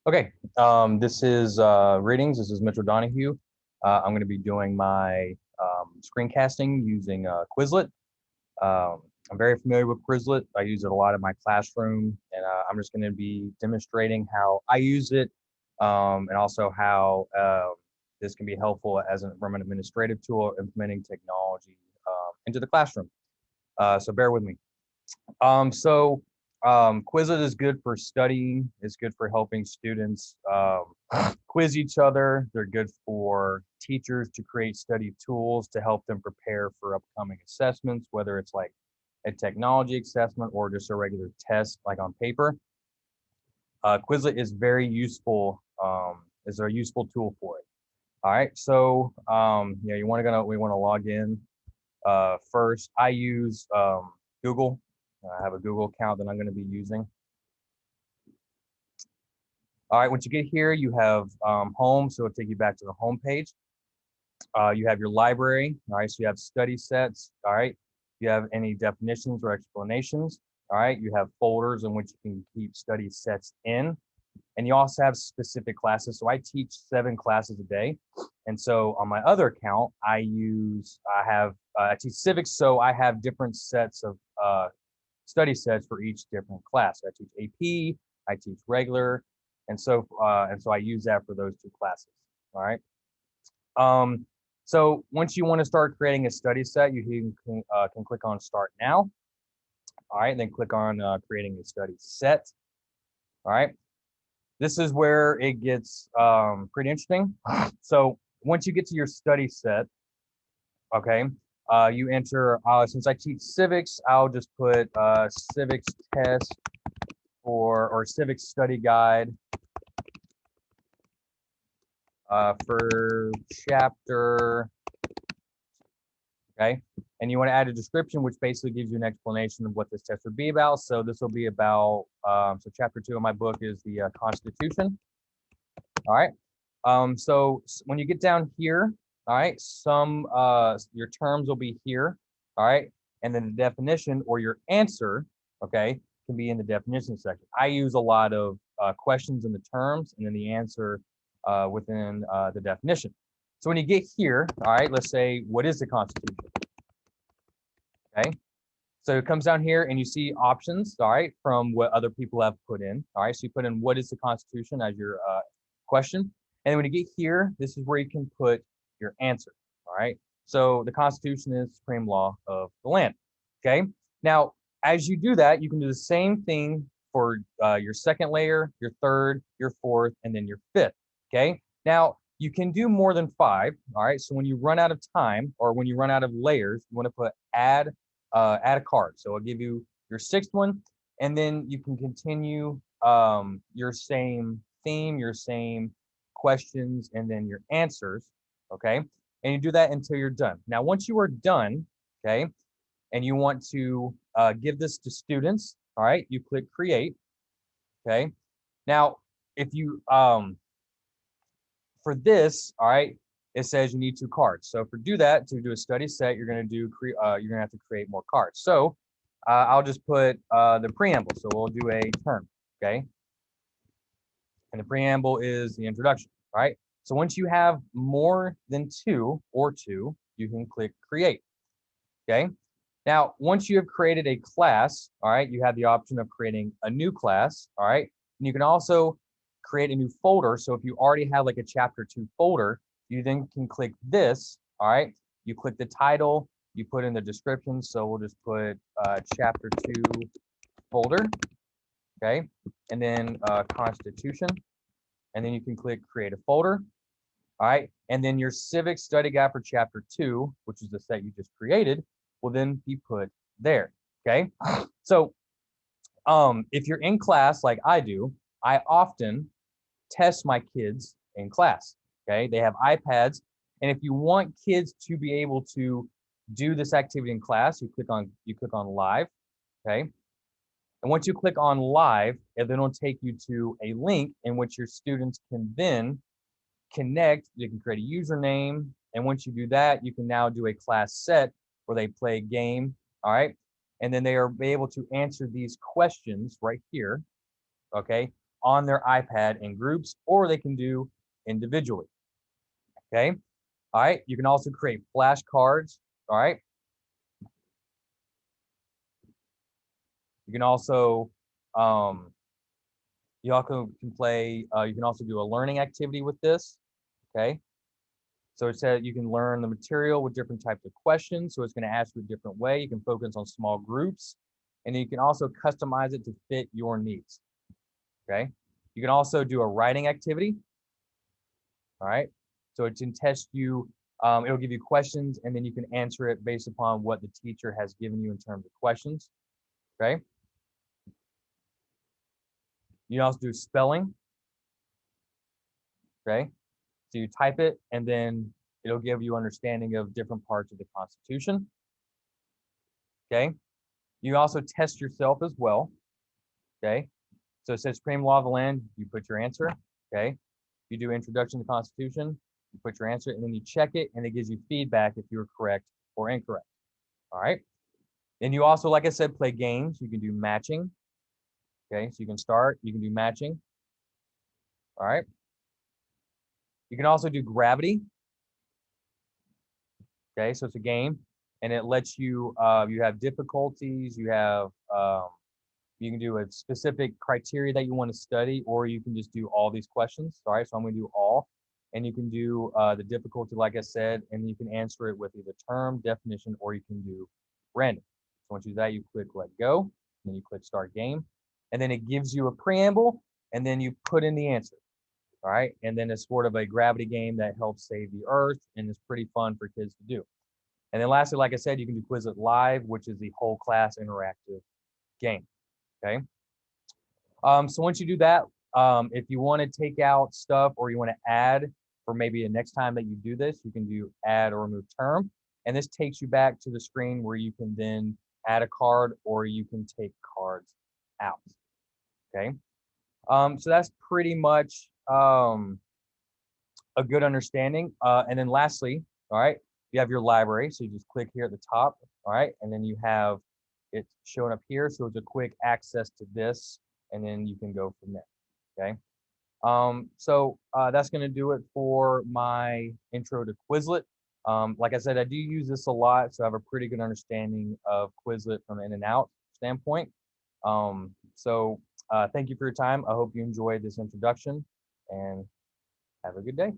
Okay, this is readings. This is Mitchell Donahue. I'm going to be doing my screencasting using Quizlet. I'm very familiar with Quizlet. I use it a lot in my classroom, and I'm just going to be demonstrating how I use it, and also how this can be helpful as from an administrative tool implementing technology into the classroom. So bear with me. Quizlet is good for studying. It's good for helping students quiz each other. They're good for teachers to create study tools to help them prepare for upcoming assessments, whether it's like a technology assessment or just a regular test like on paper. Quizlet is very useful. Is a useful tool for it. All right, so we want to log in first. I use Google. I have a Google account that I'm going to be using. All right, once you get here, you have home, so it'll take you back to the home page. You have your library, all right, so you have study sets, all right. You have any definitions or explanations, all right. You have folders in which you can keep study sets in. And you also have specific classes. So I teach 7 classes a day. And so on my other account, I teach civics, so I have different sets of study sets for each different class. So I teach AP, I teach regular, and so I use that for those 2 classes. All right. So once you want to start creating a study set, you can click on Start Now. All right, and then click on creating a study set. All right. This is where it gets pretty interesting. So once you get to your study set, okay, you enter, since I teach civics, I'll just put civics test or civics study guide for chapter, okay? And you want to add a description, which basically gives you an explanation of what this test would be about. So this will be about, so chapter 2 of my book is the Constitution. All right. So when you get down here, all right, your terms will be here, all right, and then the definition or your answer, okay, can be in the definition section. I use a lot of questions in the terms and then the answer within the definition. So when you get here, all right, let's say, what is the Constitution? Okay, so it comes down here and you see options, all right, from what other people have put in, all right, so you put in what is the Constitution as your question. And when you get here, this is where you can put your answer, all right? So the Constitution is supreme law of the land, okay? Now, as you do that, you can do the same thing for your second layer, your third, your fourth, and then your fifth, okay? Now, you can do more than 5, all right? So when you run out of time or when you run out of layers, you want to put add a card. So I'll give you your 6th one, and then you can continue your same theme, your same questions, and then your answers, okay? And you do that until you're done. Now, once you are done, okay, and you want to give this to students, all right, you click create, okay? Now, if you, for this, all right, it says you need 2 cards. So to do a study set, you're gonna have to create more cards. So I'll just put the preamble. So we'll do a term, okay? And the preamble is the introduction, right? So once you have more than 2 or 2, you can click create, okay? Now, once you have created a class, all right, you have the option of creating a new class, all right? And you can also create a new folder. So if you already have like a chapter 2 folder, you then can click this, all right? You click the title, you put in the description. So we'll just put chapter 2 folder, okay? And then Constitution, and then you can click create a folder, all right? And then your civic study guide for chapter 2, which is the set you just created, will then be put there, okay? So if you're in class like I do, I often test my kids in class, okay? They have iPads, and if you want kids to be able to do this activity in class, you click on live, okay? And once you click on live, it then will take you to a link in which your students can then connect. You can create a username. And once you do that, you can now do a class set where they play a game. All right. And then they are able to answer these questions right here. Okay. on their iPad in groups, or they can do individually. Okay. All right. You can also create flashcards. All right. You can also you also can play. You can also do a learning activity with this. Okay. So it said you can learn the material with different types of questions. So it's going to ask you a different way. You can focus on small groups, and you can also customize it to fit your needs. Okay. You can also do a writing activity. All right. So it can test you. It'll give you questions, and then you can answer it based upon what the teacher has given you in terms of questions. Okay. You can also do spelling. Okay. So you type it, and then it'll give you understanding of different parts of the Constitution. Okay. You also test yourself as well. Okay. So it says supreme law of the land, you put your answer. Okay. You do introduction to the Constitution, you put your answer, and then you check it, and it gives you feedback if you're correct or incorrect. All right. And you also, like I said, play games. You can do matching. Okay. So you can start, you can do matching. All right. You can also do gravity. Okay. So it's a game, and it lets you, you have difficulties, you have, you can do a specific criteria that you want to study, or you can just do all these questions. All right, so I'm going to do all, and you can do the difficulty, like I said, and you can answer it with either term, definition, or you can do random. So once you do that, you click let go, and then you click start game, and then it gives you a preamble, and then you put in the answer. All right, and then it's sort of a gravity game that helps save the earth, and it's pretty fun for kids to do. And then lastly, like I said, you can do Quizlet Live, which is the whole class interactive game. Okay. So once you do that, if you want to take out stuff or you want to add for maybe the next time that you do this, you can do add or remove term. And this takes you back to the screen where you can then add a card or you can take cards out. Okay. So that's pretty much a good understanding. And then lastly, all right, you have your library. So you just click here at the top. All right. And then you have it showing up here. So it's a quick access to this, and then you can go from there. Okay. So that's going to do it for my intro to Quizlet. Like I said, I do use this a lot, so I have a pretty good understanding of Quizlet from an in and out standpoint. So thank you for your time. I hope you enjoyed this introduction, and have a good day.